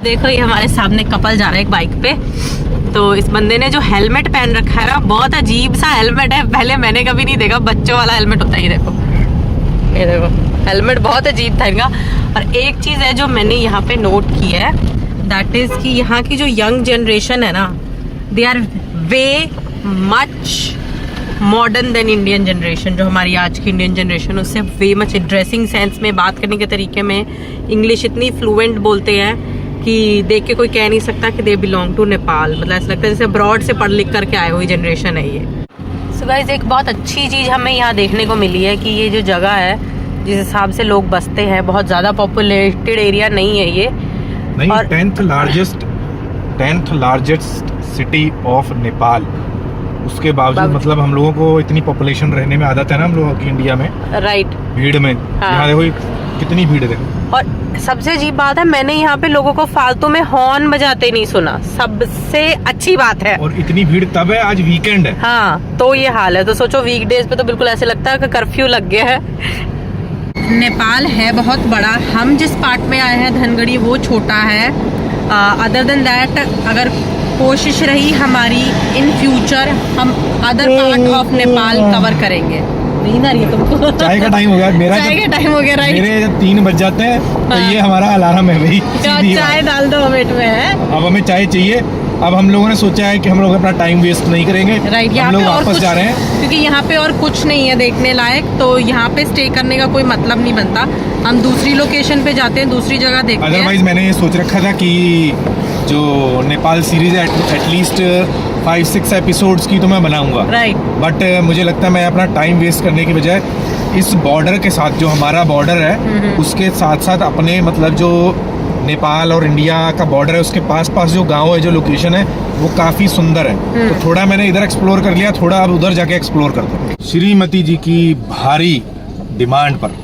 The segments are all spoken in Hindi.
देखो ये हमारे सामने कपल जा रहा है एक बाइक पे। तो इस बंदे ने जो हेलमेट पहन रखा है ना, बहुत अजीब सा हेलमेट है, पहले मैंने कभी नहीं देखा। बच्चों वाला हेलमेट होता है ये देखो, ये देखो हेलमेट बहुत अजीब था इनका। और एक चीज है जो मैंने यहाँ पे नोट की है, दैट इज कि यहाँ की जो यंग जनरेशन है ना, they are way much modern than Indian generation. जो हमारी आज की इंडियन जनरेशन उससे वे मच, ड्रेसिंग सेंस में, बात करने के तरीके में, इंग्लिश इतनी फ्लुएंट बोलते हैं कि देख के कोई कह नहीं सकता कि दे बिलोंग टू नेपाल। मतलब ऐसा लगता है जैसे अब्रॉड से पढ़ लिख करके आए हुई जनरेशन है ये। सो गाइस एक बहुत अच्छी चीज़ हमें यहाँ देखने को मिली है कि ये जो जगह है जिस हिसाब से लोग बसते हैं, बहुत ज़्यादा पॉपुलेटेड एरिया नहीं है ये नहीं। और 10th largest city of Nepal, उसके बावजूद मतलब हम लोगों को इतनी पॉपुलेशन रहने में आदत है ना हम लोगों की इंडिया में, राइट, भीड़ में। हाँ। यहाँ देखो कितनी भीड़ है देखो। और सबसे अजीब बात है, मैंने यहाँ पे लोगों को फालतू में हॉर्न बजाते नहीं सुना, सबसे अच्छी बात है। और इतनी भीड़ तब है, आज वीकेंड है। हाँ, तो ये हाल है। तो सोचो वीकडेज पे तो बिल्कुल ऐसे लगता है कि कर्फ्यू लग गया है। नेपाल है बहुत बड़ा, हम जिस पार्ट में आए हैं धनगढ़ी वो छोटा है। अदर देन दैट अगर कोशिश रही हमारी इन फ्यूचर हम other part of Nepal cover करेंगे। नींद आ रही है तुमको? चाय का टाइम हो गया मेरा, चाय का टाइम हो गया, राइट। मेरे जब 3 बज जाते हैं तो ये हमारा अलार्म है भाई, चाय डाल दो वेट में है। अब हमें चाय चाहिए। अब हम लोगों ने सोचा है कि हम लोग अपना टाइम वेस्ट नहीं करेंगे, राइट। हम लोग वापस जा रहे हैं क्योंकि यहाँ पे और कुछ नहीं है देखने लायक, तो यहाँ पे स्टे करने का कोई मतलब नहीं बनता। हम दूसरी लोकेशन पे जाते हैं, दूसरी जगह देखते हैं। अदरवाइज मैंने ये सोच रखा था कि जो नेपाल सीरीज है एटलीस्ट 5-6 एपिसोड्स की तो मैं बनाऊंगा, राइट। बट मुझे लगता है मैं अपना टाइम वेस्ट करने की बजाय इस बॉर्डर के साथ, जो हमारा बॉर्डर है उसके साथ साथ अपने मतलब जो नेपाल और इंडिया का बॉर्डर है उसके पास जो गांव है, जो लोकेशन है वो काफी सुंदर है। तो थोड़ा मैंने इधर एक्सप्लोर कर लिया, थोड़ा अब उधर जाके एक्सप्लोर करते हैं। श्रीमती जी की भारी डिमांड पर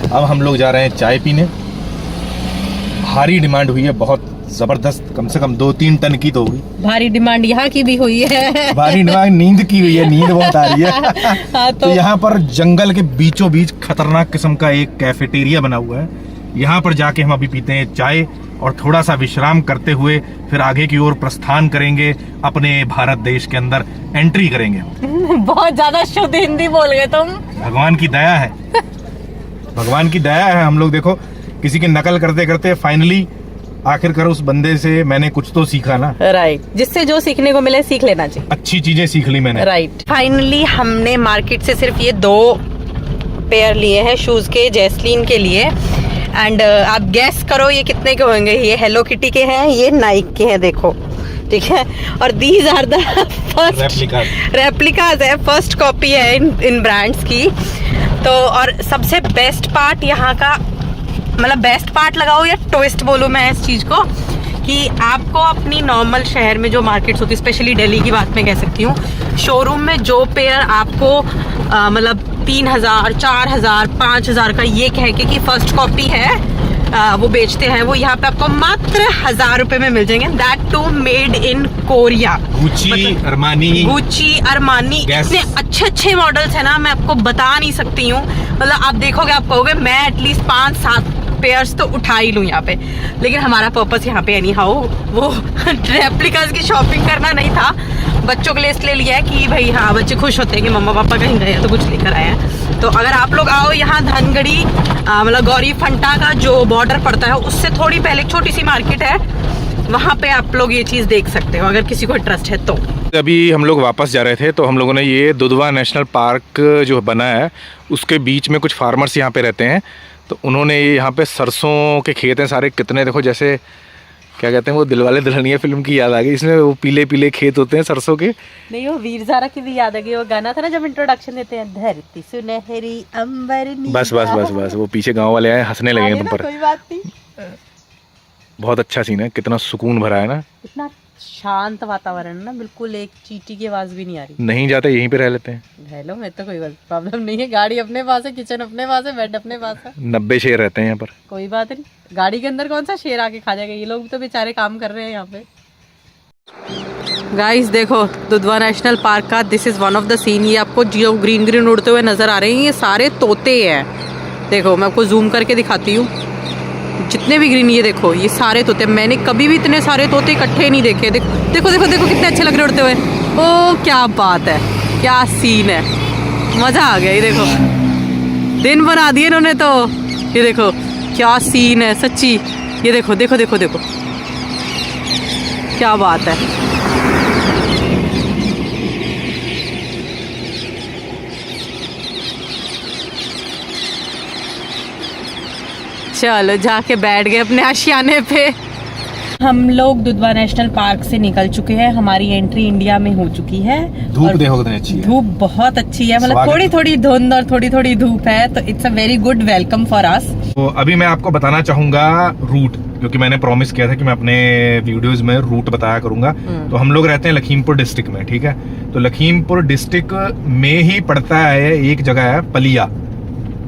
अब हम लोग जा रहे हैं चाय पीने। भारी डिमांड हुई है, बहुत जबरदस्त, कम से कम 2-3 टन की तो होगी। भारी डिमांड यहाँ की भी हुई है। भारी डिमांड नींद की हुई है, नींद बहुत आ रही है। हाँ, तो यहाँ पर जंगल के बीचों बीच खतरनाक किस्म का एक कैफेटेरिया बना हुआ है। यहाँ पर जाके हम अभी पीते हैं चाय और थोड़ा सा विश्राम करते हुए फिर आगे की ओर प्रस्थान करेंगे, अपने भारत देश के अंदर एंट्री करेंगे। बहुत ज्यादा शुद्ध हिंदी बोल गए तुम। भगवान की दया है, भगवान की दया है। हम लोग देखो किसी की नकल करते करते फाइनली आखिरकार उस बंदे से मैंने कुछ तो सीखा ना, राइट। जिससे जो सीखने को मिले सीख लेना चाहिए, अच्छी चीजें सीख ली मैंने, राइट। फाइनली हमने मार्केट से सिर्फ ये 2 पेयर लिए हैं शूज के, जैस्लीन के लिए। एंड आप गैस करो ये कितने के होंगे। ये हेलो किटी के हैं, ये नाइक के हैं, देखो, ठीक है। और these are the first replicas है, फर्स्ट कॉपी है इन ब्रांड्स की। तो और सबसे बेस्ट पार्ट यहाँ का, मतलब बेस्ट पार्ट लगाओ या ट्विस्ट बोलूँ मैं इस चीज़ को, कि आपको अपनी नॉर्मल शहर में जो मार्केट्स होती है, स्पेशली दिल्ली की बात मैं कह सकती हूँ, शोरूम में जो पेयर आपको मतलब 3000, 4000, 5000 का ये कह के कि फर्स्ट कॉपी है वो बेचते हैं, वो यहाँ पे आपको मात्र 1000 रुपए में मिल जाएंगे। That too made in Korea. Gucci, Armani, इतने अच्छे मॉडल्स है ना, मैं आपको बता नहीं सकती हूँ। मतलब आप देखोगे आप कहोगे मैं एटलीस्ट 5-7 पेयर्स तो उठा ही लूँ यहाँ पे। लेकिन हमारा पर्पस यहाँ पे एनी हाउ वो रेप्लिकास की शॉपिंग करना नहीं था, बच्चों के लिए इसलिए लिया है कि भाई हाँ बच्चे खुश होते हैं कि मम्मा पापा कहीं गए हैं तो कुछ लेकर आए हैं। तो अगर आप लोग आओ यहाँ धनगढ़ी, मतलब गौरी फंटा का जो बॉर्डर पड़ता है उससे थोड़ी पहले छोटी सी मार्केट है, वहाँ पे आप लोग ये चीज़ देख सकते हो अगर किसी को इंटरेस्ट है तो। अभी हम लोग वापस जा रहे थे तो हम लोगों ने ये दुधवा नेशनल पार्क जो बना है उसके बीच में कुछ फार्मर्स यहाँ पे रहते हैं, तो उन्होंने यहाँ पे सरसों के खेत हैं सारे, कितने देखो, जैसे क्या कहते हैं वो दिलवाले दुल्हनिया फिल्म की याद आ गई, इसमें वो पीले पीले खेत होते हैं सरसों के। नहीं, वो वीर ज़ारा की भी याद आ गई, वो गाना था ना जब इंट्रोडक्शन देते हैं, धरती सुनहरी अंबर नीला। बस वो पीछे गाँव वाले आए हंसने लगे तुम पर। कोई बात नहीं, बहुत अच्छा सीन है, कितना सुकून भरा है ना, इतना शांत वातावरण ना, बिल्कुल एक चींटी की आवाज भी नहीं आ रही। नहीं जाते, यहीं पे रह लेते हैं। हेलो, मैं तो कोई प्रॉब्लम नहीं है, गाड़ी अपने पास है, किचन अपने पास है, बेड अपने पास है। 90 शेर रहते हैं यहाँ पर। कोई बात नहीं, गाड़ी के अंदर कौन सा शेर आके खा जाएगा, ये लोग तो बेचारे काम कर रहे हैं यहाँ पे। गाइस देखो दुधवा नेशनल पार्क का this is one of the scene. ये आपको जो ग्रीन उड़ते हुए नजर आ रहे हैं ये सारे तोते हैं। देखो मैं आपको जूम करके दिखाती हूँ, जितने भी ग्रीन, ये देखो ये सारे तोते, मैंने कभी भी इतने सारे तोते इकट्ठे नहीं देखे। देखो देखो देखो देखो कितने अच्छे लग रहे उड़ते हुए। ओ क्या बात है, क्या सीन है, मज़ा आ गया। ये देखो दिन बना दिए इन्होंने तो। ये देखो क्या सीन है सच्ची। ये देखो देखो देखो देखो क्या बात है। चलो जाके बैठ गए अपने आशियाने पे। हम लोग दुधवा नेशनल पार्क से निकल चुके हैं, हमारी एंट्री इंडिया में हो चुकी है। धूप देखो कितनी अच्छी है, धूप बहुत अच्छी है, मतलब थोड़ी थोड़ी धुंध और थोड़ी थोड़ी धूप है, तो it's a very good welcome for us. तो अभी मैं आपको बताना चाहूंगा रूट, क्योंकि मैंने प्रॉमिस किया था कि मैं अपने वीडियोस में रूट बताया करूंगा। तो हम लोग रहते हैं लखीमपुर डिस्ट्रिक्ट में, ठीक है। तो लखीमपुर डिस्ट्रिक्ट में ही पड़ता है एक जगह है पलिया,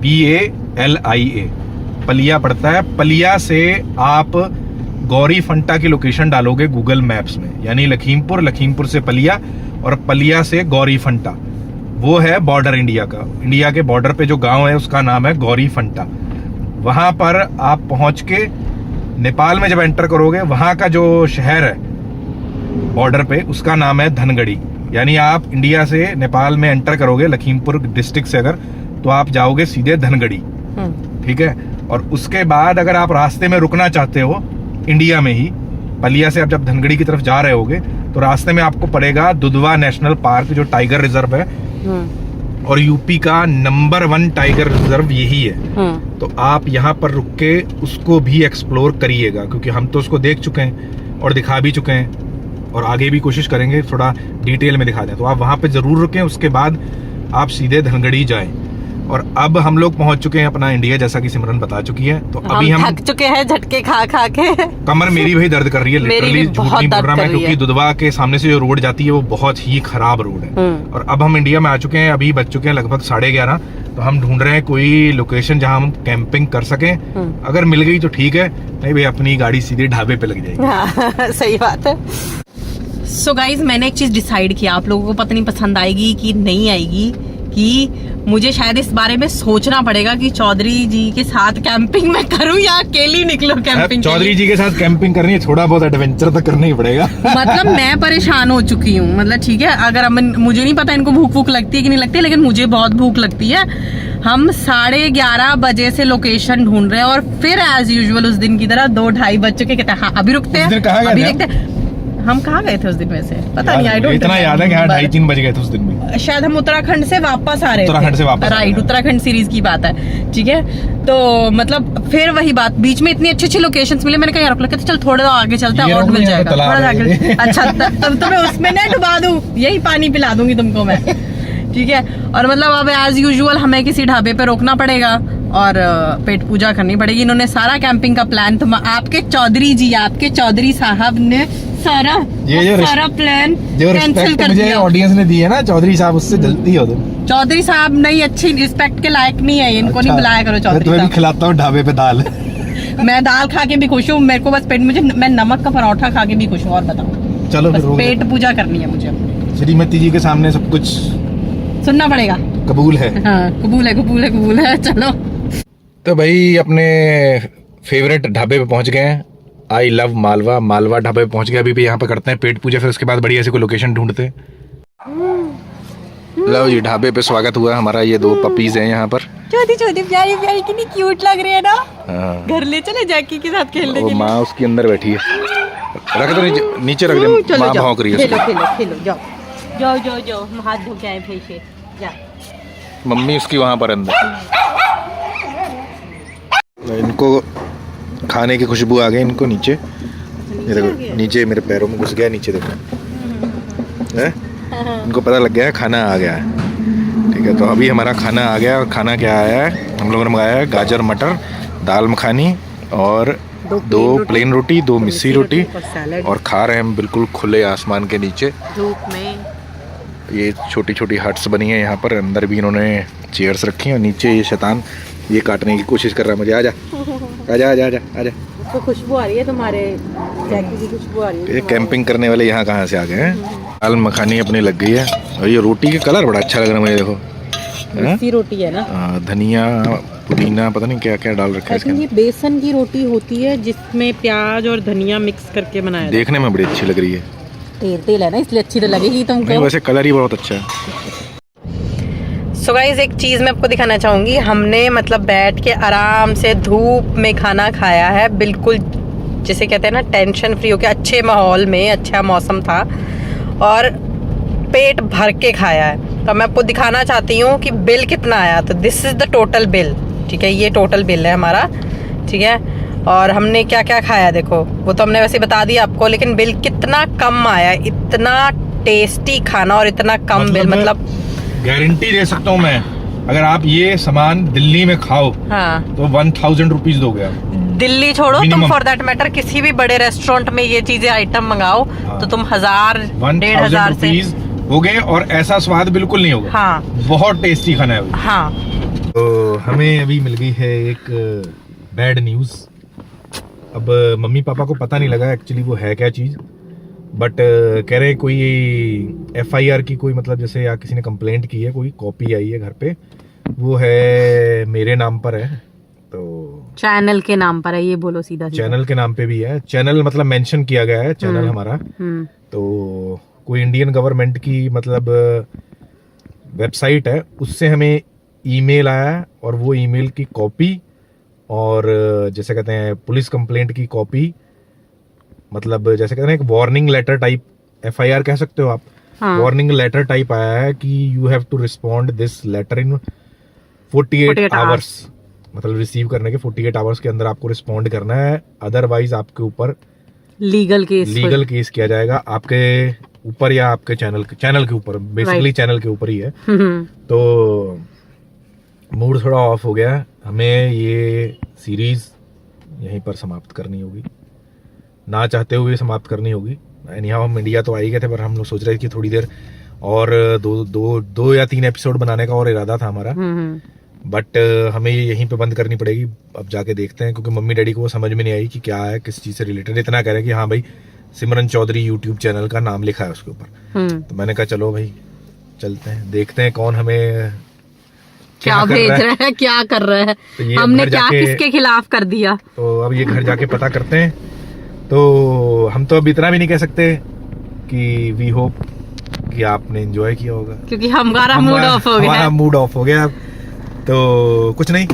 PALIA, पलिया पड़ता है। पलिया से आप गौरी फंटा की लोकेशन डालोगे गूगल मैप्स में, यानी लखीमपुर, लखीमपुर से पलिया और पलिया से गौरी फंटा, वो है बॉर्डर इंडिया का। इंडिया के बॉर्डर पे जो गांव है उसका नाम है गौरी फंटा। वहां पर आप पहुंच के नेपाल में जब एंटर करोगे, वहां का जो शहर है बॉर्डर पे उसका नाम है धनगढ़ी। यानी आप इंडिया से नेपाल में एंटर करोगे लखीमपुर डिस्ट्रिक्ट से अगर, तो आप जाओगे सीधे धनगढ़ी, ठीक है। और उसके बाद अगर आप रास्ते में रुकना चाहते हो इंडिया में ही, पलिया से आप जब धनगढ़ी की तरफ जा रहे होगे तो रास्ते में आपको पड़ेगा दुधवा नेशनल पार्क, जो टाइगर रिजर्व है और यूपी का नंबर 1 टाइगर रिजर्व यही है। तो आप यहाँ पर रुक के उसको भी एक्सप्लोर करिएगा, क्योंकि हम तो उसको देख चुके हैं और दिखा भी चुके हैं और आगे भी कोशिश करेंगे थोड़ा डिटेल में दिखा दें। तो आप वहां पे जरूर रुकें, उसके बाद आप सीधे धनगढ़ी जाएं। और अब हम लोग पहुंच चुके हैं अपना इंडिया, जैसा कि सिमरन बता चुकी है। तो अभी हम थक चुके हैं झटके खा खा के। कमर मेरी भी दर्द कर रही है, लिटरली झूठ नहीं बोल रहा मैं, क्योंकि दुधवा के सामने से जो रोड जाती है वो बहुत ही खराब रोड है। और अब हम इंडिया में आ चुके हैं, अभी बज चुके हैं लगभग 11:30। तो हम ढूंढ रहे हैं कोई लोकेशन जहां हम कैंपिंग कर सकें। अगर मिल गई तो ठीक है, नहीं भाई अपनी गाड़ी सीधे ढाबे पे लग जाएगी। सही बात है। सो गाइज, मैंने एक चीज डिसाइड किया, आप लोगों को पता नहीं पसंद आएगी कि नहीं आएगी, कि मुझे शायद इस बारे में सोचना पड़ेगा कि चौधरी जी के साथ कैंपिंग में करूं या अकेली निकलो कैंपिंग। चौधरी जी के साथ कैंपिंग करनी है, थोड़ा बहुत एडवेंचर तो करना ही पड़ेगा। मतलब मैं परेशान हो चुकी हूँ, मतलब ठीक है, अगर मुझे नहीं पता इनको भूख लगती है कि नहीं लगती, लेकिन मुझे बहुत भूख लगती है। हम 11:30 बजे से लोकेशन ढूंढ रहे हैं और फिर एज यूजुअल उस दिन की तरह 2-2:30 बज चुके। कहते हैं हाँ अभी रुकते हैं, अभी देखते हैं। हम कहाँ गए थे उस दिन में से पता नहीं, आई डोंट नो। इतना याद है कि 2:30-3 बज गए थे उस दिन में। शायद हम उत्तराखंड से वापस आ रहे थे। उत्तराखंड से वापस, राइट, उत्तराखंड सीरीज की बात है, ठीक है। तो मतलब फिर वही बात, बीच में इतनी अच्छी अच्छी लोकेशंस मिले, मैंने कहा यार कहते चल थोड़ा आगे चलते हैं और मिल जाएगा थोड़ा आगे। अच्छा तब तो मैं उसमें न डुबा दूं, यही पानी पिला दूंगी तुमको मैं, ठीक है। और मतलब अब एज यूजुअल हमें किसी ढाबे पे रोकना पड़ेगा और पेट पूजा करनी पड़ेगी। इन्होंने सारा कैंपिंग का प्लान, तो आपके चौधरी जी, आपके चौधरी साहब ने सारा प्लान कैंसिल कर दिया। ऑडियंस ने दी है ना चौधरी साहब, उससे जल्दी हो तुम। चौधरी साहब नहीं, अच्छी रिस्पेक्ट के लायक नहीं है, इनको नहीं बुलाया करो चौधरी साहब। खिलाता हूँ ढाबे पे दाल। मैं दाल खा के भी खुश हूँ, मेरे को बस पेट, मैं नमक का परोठा खा के भी खुश हूँ। और बताओ, चलो बस पेट पूजा करनी है मुझे। श्रीमती जी के सामने सब कुछ सुनना पड़ेगा। कबूल है, हाँ कबूल है, कबूल है, कबूल है। चलो तो भाई अपने फेवरेट ढाबे पे पहुंच गए हैं, आई लव मालवा, मालवा ढाबे पे पहुंच गए। अभी भी यहाँ पे करते हैं पेट पूजा, फिर उसके बाद बढ़िया से कोई लोकेशन ढूंढते हैं। लो जी, ढाबे पे स्वागत हुआ हमारा। ये 2 पपीज हैं यहाँ पर, छोटी प्यारी प्यारी, कितनी क्यूट लग रही है ना। घर ले चले जैकी के साथ खेलने के लिए। माँ उसकी अंदर बैठी है, रख दो नीचे रख दे, माँ भौंक रही है। खेलो जाओ, हम हाथ धो के आए फिर से जा। मम्मी उसकी वहाँ पर अंदर। इनको खाने की खुशबू आ गई, इनको नीचे, ये देखो नीचे मेरे पैरों में घुस गया, नीचे देखो है, इनको पता लग गया है खाना आ गया है, ठीक है। तो अभी हमारा खाना आ गया, और खाना क्या आया है, हम लोगों ने मंगाया है गाजर मटर, दाल मखानी और 2 प्लेन रोटी, 2 मिस्सी रोटी, और खा रहे हैं हम बिल्कुल खुले आसमान के नीचे धूप में। ये छोटी छोटी हट्स बनी है यहाँ पर, अंदर भी इन्होंने चेयर्स रखी हैं, और नीचे ये शैतान ये काटने की कोशिश कर रहा है मुझे। आजा आजा आजा आजा आजा, तो खुशबू आ रही है तुम्हारे जैकी की, खुशबू आ रही है। ये कैंपिंग करने वाले यहाँ कहाँ से आ गए हैं। दाल मखानी अपनी लग गई है, और ये रोटी का कलर बड़ा अच्छा लग रहा है मुझे, देखो मिस्सी रोटी है ना, धनिया पुदीना, पता नहीं क्या क्या डाल रखा है इसके अंदर। ये बेसन की रोटी होती है जिसमें प्याज और धनिया मिक्स करके बनाया। देखने में बड़ी अच्छी लग रही है। तेल तेल है ना, इसलिए अच्छी तो लगेगी तुमको। नहीं, वैसे कलर ही बहुत अच्छा है। सो गाइस, एक चीज़ मैं आपको दिखाना चाहूँगी। हमने मतलब बैठ के आराम से धूप में खाना खाया है, बिल्कुल जिसे कहते हैं ना टेंशन फ्री होके, अच्छे माहौल में, अच्छा मौसम था और पेट भर के खाया है। तो मैं आपको दिखाना चाहती हूँ कि बिल कितना आया। तो this is the total bill, ठीक है, ये टोटल बिल है हमारा, ठीक है। और हमने क्या क्या खाया देखो, वो तो हमने वैसे बता दिया आपको, लेकिन बिल कितना कम आया, इतना टेस्टी खाना और इतना कम बिल। मतलब गारंटी दे सकता हूँ मैं, अगर आप ये सामान दिल्ली में खाओ हाँ तो 1000 रुपीज दोगे आप। दिल्ली छोड़ो, तुम फॉर दैट मैटर किसी भी बड़े रेस्टोरेंट में ये चीजें आइटम मंगाओ तो तुम 1000-1500 से हो गए, और ऐसा स्वाद बिल्कुल नहीं होगा। हाँ, बहुत टेस्टी खाना है। हाँ। तो हमें अभी मिल गई है एक बैड न्यूज। अब मम्मी पापा को पता नहीं लगा एक्चुअली वो है क्या चीज, बट कह रहे कोई FIR की कोई, मतलब जैसे या किसी ने कंप्लेंट की है, कोई कॉपी आई है घर पे, वो है मेरे नाम पर है। तो चैनल के नाम पर है, ये बोलो सीधा सीधा। चैनल के नाम पे भी है, चैनल मतलब मेंशन किया गया है चैनल हमारा। तो कोई इंडियन गवर्नमेंट की मतलब वेबसाइट है, उससे हमें ईमेल आया है, और वो ईमेल की कॉपी और जैसे कहते हैं पुलिस कंप्लेंट की कॉपी, मतलब जैसे कहते हैं एक वार्निंग लेटर टाइप, FIR कह सकते हो आप। वार्निंग लेटर टाइप आया है कि you have to respond this letter in 48 hours, मतलब रिसीव करने के 48 आवर्स के अंदर आपको रिस्पॉन्ड करना है, अदरवाइज आपके ऊपर लीगल केस किया जाएगा, आपके ऊपर या आपके चैनल के ऊपर, बेसिकली चैनल के ऊपर ही है। तो मूड थोड़ा ऑफ हो गया, हमें ये सीरीज यहीं पर समाप्त करनी होगी, ना चाहते हुए समाप्त करनी होगी। एनीहाउ हम इंडिया तो आ ही गए थे, पर हम लोग सोच रहे थे कि थोड़ी देर और दो या 3 एपिसोड बनाने का और इरादा था हमारा, बट हमें ये यहीं पे बंद करनी पड़ेगी। अब जाके देखते हैं, क्योंकि मम्मी डैडी को वो समझ में नहीं आई कि क्या है, किस चीज से रिलेटेड। इतना कह रहे हैं कि हाँ भाई सिमरन चौधरी यूट्यूब चैनल का नाम लिखा है उसके ऊपर। तो मैंने कहा चलो भाई चलते हैं, देखते हैं कौन हमें क्या भेज रहा है, क्या कर रहा है, तो हमने क्या किसके खिलाफ कर दिया। तो अब ये घर जाके पता करते हैं। तो हम तो अब इतना भी नहीं कह सकते कि वी होप कि आपने एंजॉय किया होगा, क्योंकि हमारा मूड ऑफ हो गया। हमारा मूड ऑफ हो गया। तो कुछ नहीं,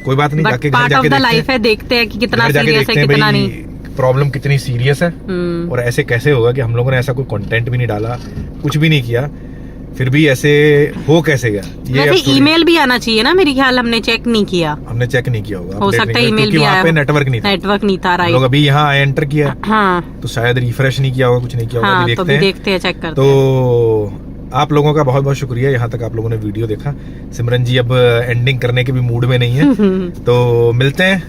कोई बात नहीं, जाके घर जाके लाइफ है, देखते हैं कि कितना सीरियस है कितना नहीं, प्रॉब्लम कितनी सीरियस है, और ऐसे कैसे होगा कि हम लोगों ने ऐसा कोई कंटेंट भी नहीं डाला, कुछ भी नहीं किया, फिर भी ऐसे हो कैसे गया। वैसे ईमेल भी आना चाहिए ना, मेरे ख्याल हमने चेक नहीं किया, हमने चेक नहीं किया होगा, हो सकता है ईमेल भी आया, नेटवर्क नहीं था, राइट। लोग अभी यहाँ एंटर किया, हाँ, तो शायद रिफ्रेश नहीं किया होगा, कुछ नहीं किया होगा, हाँ, तो देखते हैं, चेक करते हैं। तो आप लोगों का बहुत बहुत शुक्रिया, यहाँ तक आप लोगों ने वीडियो देखा। सिमरन जी अब एंडिंग करने के भी मूड में नहीं है, तो मिलते हैं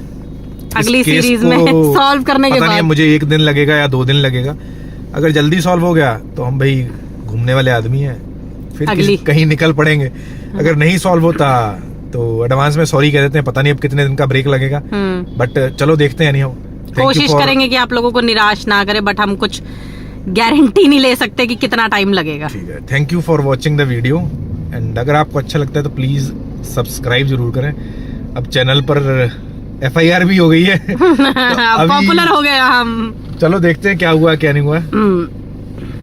अगली सीरीज में सॉल्व करने के बाद। मुझे 1 दिन लगेगा या 2 दिन लगेगा, अगर जल्दी सॉल्व हो गया तो हम भाई घूमने वाले आदमी हैं, फिर कहीं निकल पड़ेंगे। अगर नहीं सॉल्व होता तो एडवांस में सॉरी कह देते हैं, पता नहीं अब कितने दिन का ब्रेक लगेगा, बट चलो देखते हैं। कोशिश करेंगे कि आप लोगों को निराश ना करे, बट हम कुछ गारंटी नहीं ले सकते कि कितना टाइम लगेगा। ठीक है, thank you for watching the video, and अगर आपको अच्छा लगता है तो प्लीज सब्सक्राइब जरूर करें। अब चैनल पर FIR भी हो गई है, तो पॉपुलर हो गया हम। चलो देखते हैं क्या हुआ क्या नहीं हुआ।